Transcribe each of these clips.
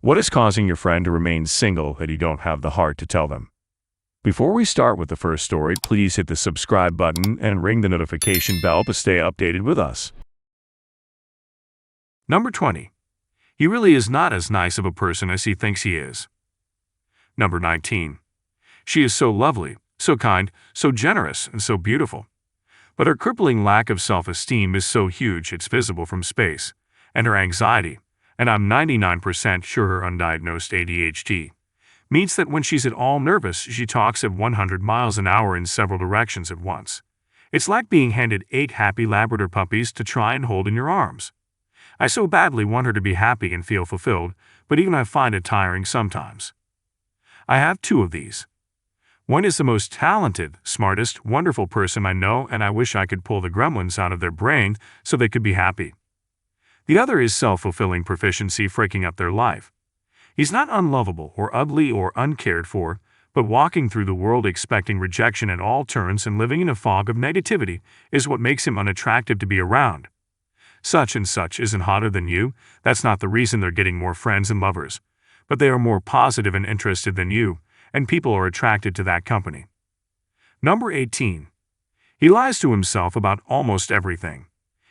What is causing your friend to remain single and you don't have the heart to tell them? Before we start with the first story, please hit the subscribe button and ring the notification bell to stay updated with us. Number 20. He really is not as nice of a person as he thinks he is. Number 19. She is so lovely, so kind, so generous, and so beautiful. But her crippling lack of self-esteem is so huge it's visible from space, and her anxiety, and I'm 99% sure her undiagnosed ADHD, means that when she's at all nervous, she talks at 100 miles an hour in several directions at once. It's like being handed 8 happy Labrador puppies to try and hold in your arms. I so badly want her to be happy and feel fulfilled, but even I find it tiring sometimes. I have 2 of these. One is the most talented, smartest, wonderful person I know, and I wish I could pull the gremlins out of their brain so they could be happy. The other is self-fulfilling proficiency freaking up their life. He's not unlovable or ugly or uncared for, but walking through the world expecting rejection at all turns and living in a fog of negativity is what makes him unattractive to be around. Such and such isn't hotter than you. That's not the reason they're getting more friends and lovers, but they are more positive and interested than you, and people are attracted to that company. Number 18. He lies to himself about almost everything.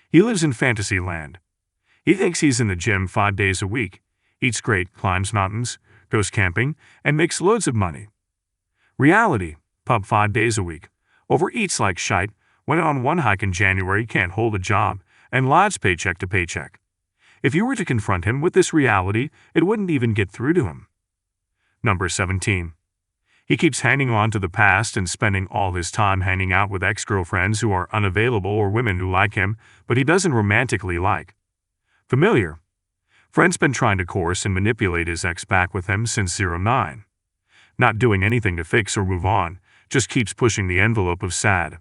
He lives in fantasy land. He thinks he's in the gym 5 days a week, eats great, climbs mountains, goes camping, and makes loads of money. Reality, pub 5 days a week, overeats like shite, went on one hike in January, can't hold a job, and lives paycheck to paycheck. If you were to confront him with this reality, it wouldn't even get through to him. Number 17. He keeps hanging on to the past and spending all his time hanging out with ex-girlfriends who are unavailable or women who like him, but he doesn't romantically like. Familiar. Friend's been trying to coerce and manipulate his ex back with him since 09. Not doing anything to fix or move on, just keeps pushing the envelope of sad.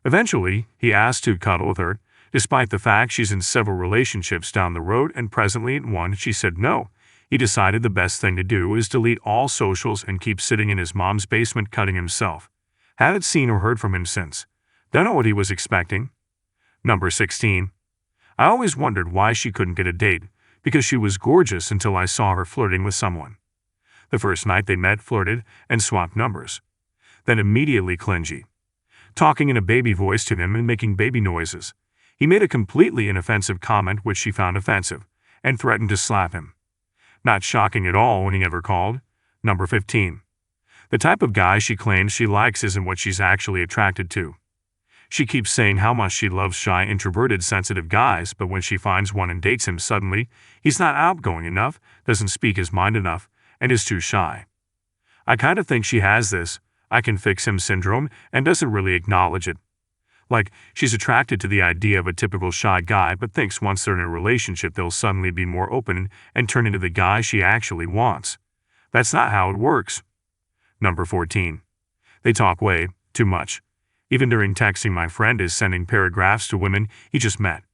Eventually, he asked to cuddle with her, despite the fact she's in several relationships down the road, and presently in one she said no. He decided the best thing to do is delete all socials and keep sitting in his mom's basement cutting himself. Haven't seen or heard from him since. Don't know what he was expecting. Number 16. I always wondered why she couldn't get a date, because she was gorgeous until I saw her flirting with someone. The first night they met, flirted, and swapped numbers. Then immediately clingy. Talking in a baby voice to him and making baby noises. He made a completely inoffensive comment which she found offensive, and threatened to slap him. Not shocking at all when he ever called. Number 15. The type of guy she claims she likes isn't what she's actually attracted to. She keeps saying how much she loves shy, introverted, sensitive guys, but when she finds one and dates him suddenly, he's not outgoing enough, doesn't speak his mind enough, and is too shy. I kind of think she has this "I can fix him" syndrome and doesn't really acknowledge it. Like, she's attracted to the idea of a typical shy guy but thinks once they're in a relationship they'll suddenly be more open and turn into the guy she actually wants. That's not how it works. Number 14. They talk way too much. Even during texting, my friend is sending paragraphs to women he just met.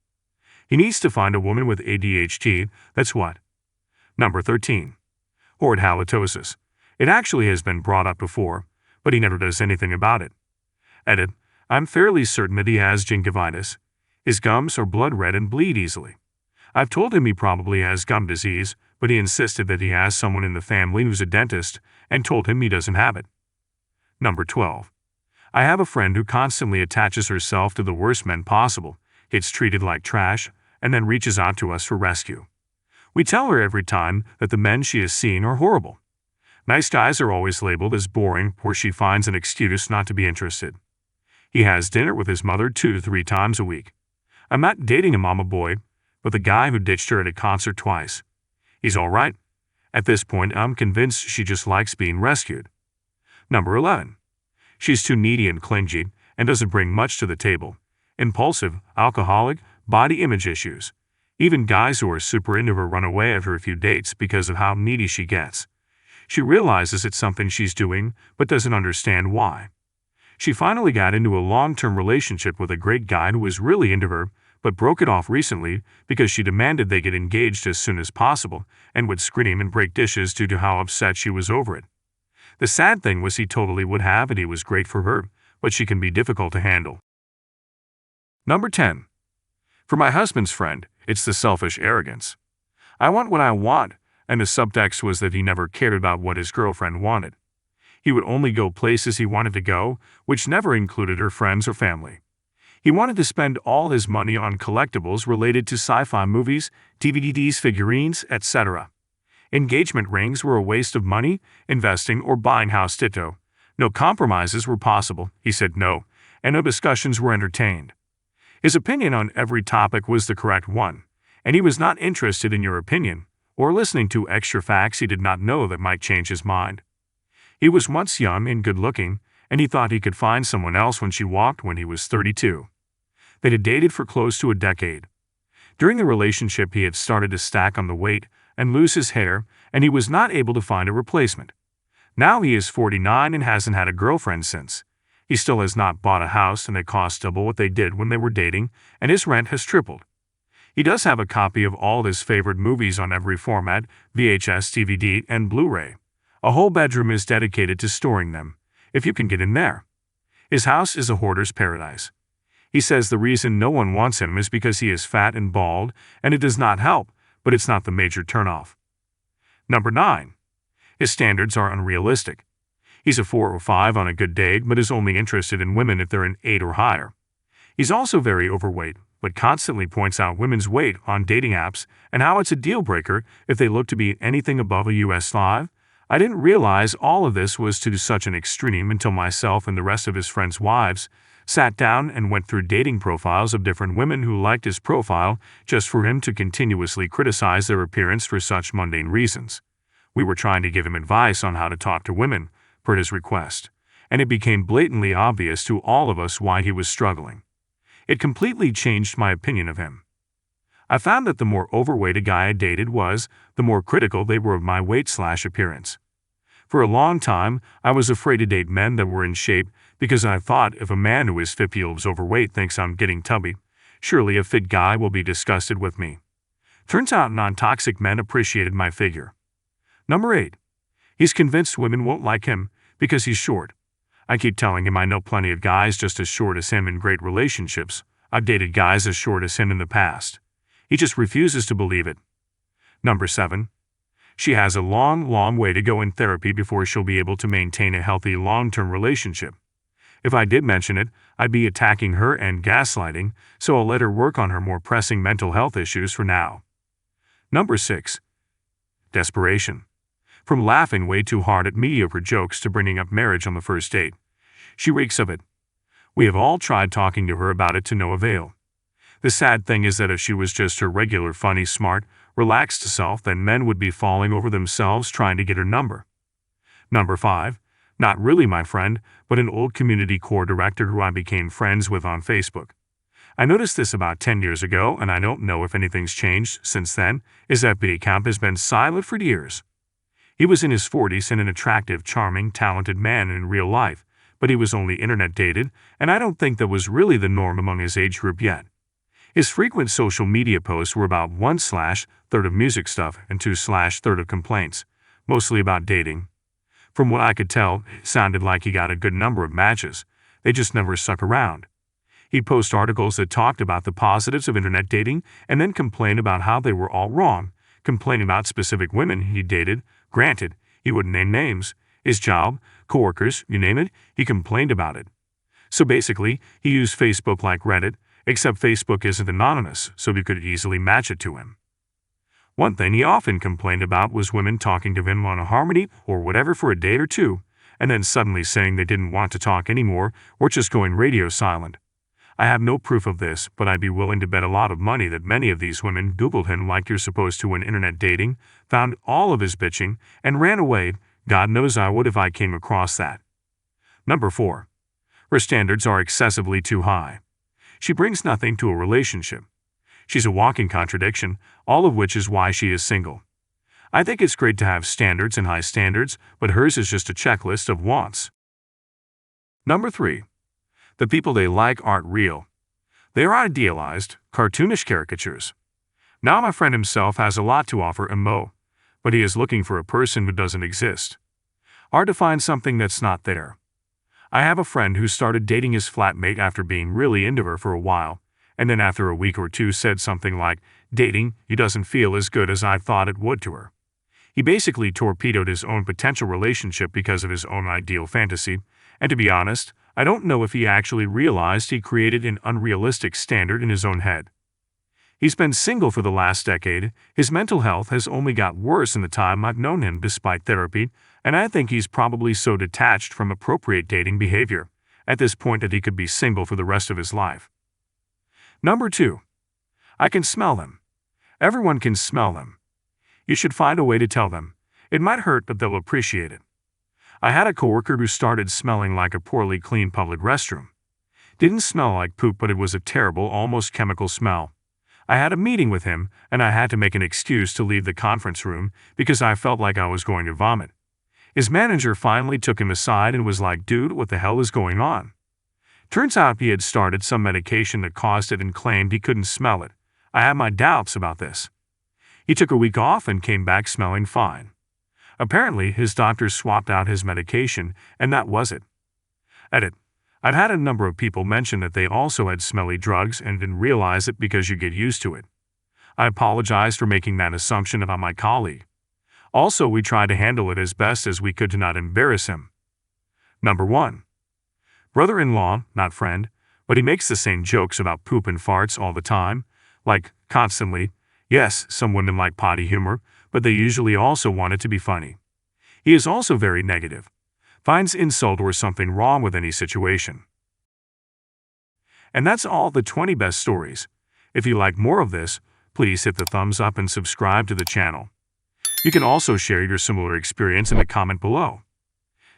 He needs to find a woman with ADHD, that's what. Number 13. Horrid halitosis. It actually has been brought up before, but he never does anything about it. Edit. I'm fairly certain that he has gingivitis. His gums are blood red and bleed easily. I've told him he probably has gum disease, but he insisted that he has someone in the family who's a dentist and told him he doesn't have it. Number 12. I have a friend who constantly attaches herself to the worst men possible, gets treated like trash, and then reaches out to us for rescue. We tell her every time that the men she has seen are horrible. Nice guys are always labeled as boring, or she finds an excuse not to be interested. He has dinner with his mother 2 to 3 times a week. I'm not dating a mama boy, but the guy who ditched her at a concert twice. He's all right. At this point, I'm convinced she just likes being rescued. Number 11. She's too needy and clingy and doesn't bring much to the table. Impulsive, alcoholic, body image issues. Even guys who are super into her run away after a few dates because of how needy she gets. She realizes it's something she's doing, but doesn't understand why. She finally got into a long-term relationship with a great guy who was really into her, but broke it off recently because she demanded they get engaged as soon as possible and would scream and break dishes due to how upset she was over it. The sad thing was he totally would have, and he was great for her, but she can be difficult to handle. Number 10. For my husband's friend, it's the selfish arrogance. I want what I want, and the subtext was that he never cared about what his girlfriend wanted. He would only go places he wanted to go, which never included her friends or family. He wanted to spend all his money on collectibles related to sci-fi movies, DVDs, figurines, etc. Engagement rings were a waste of money, investing, or buying house ditto. No compromises were possible, he said no, and no discussions were entertained. His opinion on every topic was the correct one, and he was not interested in your opinion, or listening to extra facts he did not know that might change his mind. He was once young and good-looking, and he thought he could find someone else when she walked when he was 32. They had dated for close to a decade. During the relationship he had started to stack on the weight and lose his hair, and he was not able to find a replacement. Now he is 49 and hasn't had a girlfriend since. He still has not bought a house, and it costs double what they did when they were dating, and his rent has tripled. He does have a copy of all his favorite movies on every format, VHS, DVD, and Blu-ray. A whole bedroom is dedicated to storing them, if you can get in there. His house is a hoarder's paradise. He says the reason no one wants him is because he is fat and bald, and it does not help, but it's not the major turnoff. Number 9. His standards are unrealistic. He's a 4 or 5 on a good day, but is only interested in women if they're an 8 or higher. He's also very overweight, but constantly points out women's weight on dating apps and how it's a deal breaker if they look to be anything above a US slave. I didn't realize all of this was to such an extreme until myself and the rest of his friends' wives sat down and went through dating profiles of different women who liked his profile just for him to continuously criticize their appearance for such mundane reasons. We were trying to give him advice on how to talk to women, per his request, and it became blatantly obvious to all of us why he was struggling. It completely changed my opinion of him. I found that the more overweight a guy I dated was, the more critical they were of my weight/appearance. For a long time, I was afraid to date men that were in shape because I thought if a man who is 50 years overweight thinks I'm getting tubby, surely a fit guy will be disgusted with me. Turns out non-toxic men appreciated my figure. Number 8. He's convinced women won't like him because he's short. I keep telling him I know plenty of guys just as short as him in great relationships. I've dated guys as short as him in the past. He just refuses to believe it. Number 7. She has a long way to go in therapy before she'll be able to maintain a healthy long-term relationship. If I did mention it, I'd be attacking her and gaslighting, so I'll let her work on her more pressing mental health issues for now. Number 6. Desperation. From laughing way too hard at mediocre jokes to bringing up marriage on the first date, she reeks of it. We have all tried talking to her about it to no avail. The sad thing is that if she was just her regular funny, smart, relaxed self, then men would be falling over themselves trying to get her number. Number 5. Not really my friend, but an old community corps director who I became friends with on Facebook. I noticed this about 10 years ago, and I don't know if anything's changed since then. His FB account has been silent for years. He was in his 40s and an attractive, charming, talented man in real life, but he was only internet dated, and I don't think that was really the norm among his age group yet. His frequent social media posts were about 1/3 of music stuff and 2/3 of complaints, mostly about dating. From what I could tell, it sounded like he got a good number of matches. They just never stuck around. He'd post articles that talked about the positives of internet dating and then complain about how they were all wrong, complaining about specific women he dated. Granted, he wouldn't name names. His job, coworkers, you name it, he complained about it. So basically, he used Facebook like Reddit, except Facebook isn't anonymous, so we could easily match it to him. One thing he often complained about was women talking to him on a Harmony or whatever for a date or two, and then suddenly saying they didn't want to talk anymore or just going radio silent. I have no proof of this, but I'd be willing to bet a lot of money that many of these women Googled him like you're supposed to when internet dating, found all of his bitching, and ran away. God knows I would if I came across that. Number 4. Her standards are excessively too high. She brings nothing to a relationship. She's a walking contradiction, all of which is why she is single. I think it's great to have standards and high standards, but hers is just a checklist of wants. Number 3. The people they like aren't real. They are idealized, cartoonish caricatures. Now my friend himself has a lot to offer Mo, but he is looking for a person who doesn't exist. Hard to find something that's not there. I have a friend who started dating his flatmate after being really into her for a while, and then after a week or two said something like, "Dating, he doesn't feel as good as I thought it would" to her. He basically torpedoed his own potential relationship because of his own ideal fantasy, and to be honest, I don't know if he actually realized he created an unrealistic standard in his own head. He's been single for the last decade, his mental health has only got worse in the time I've known him despite therapy, and I think he's probably so detached from appropriate dating behavior at this point that he could be single for the rest of his life. Number 2. I can smell them. Everyone can smell them. You should find a way to tell them. It might hurt, but they'll appreciate it. I had a coworker who started smelling like a poorly cleaned public restroom. Didn't smell like poop, but it was a terrible, almost chemical smell. I had a meeting with him, and I had to make an excuse to leave the conference room because I felt like I was going to vomit. His manager finally took him aside and was like, "Dude, what the hell is going on?" Turns out he had started some medication that caused it and claimed he couldn't smell it. I had my doubts about this. He took a week off and came back smelling fine. Apparently, his doctor swapped out his medication, and that was it. Edit. I've had a number of people mention that they also had smelly drugs and didn't realize it because you get used to it. I apologize for making that assumption about my colleague. Also, we tried to handle it as best as we could to not embarrass him. Number 1. Brother-in-law, not friend, but he makes the same jokes about poop and farts all the time, like, constantly. Yes, some women like potty humor, but they usually also want it to be funny. He is also very negative. Finds insult or something wrong with any situation. And that's all the 20 best stories. If you like more of this, please hit the thumbs up and subscribe to the channel. You can also share your similar experience in the comment below.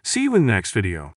See you in the next video.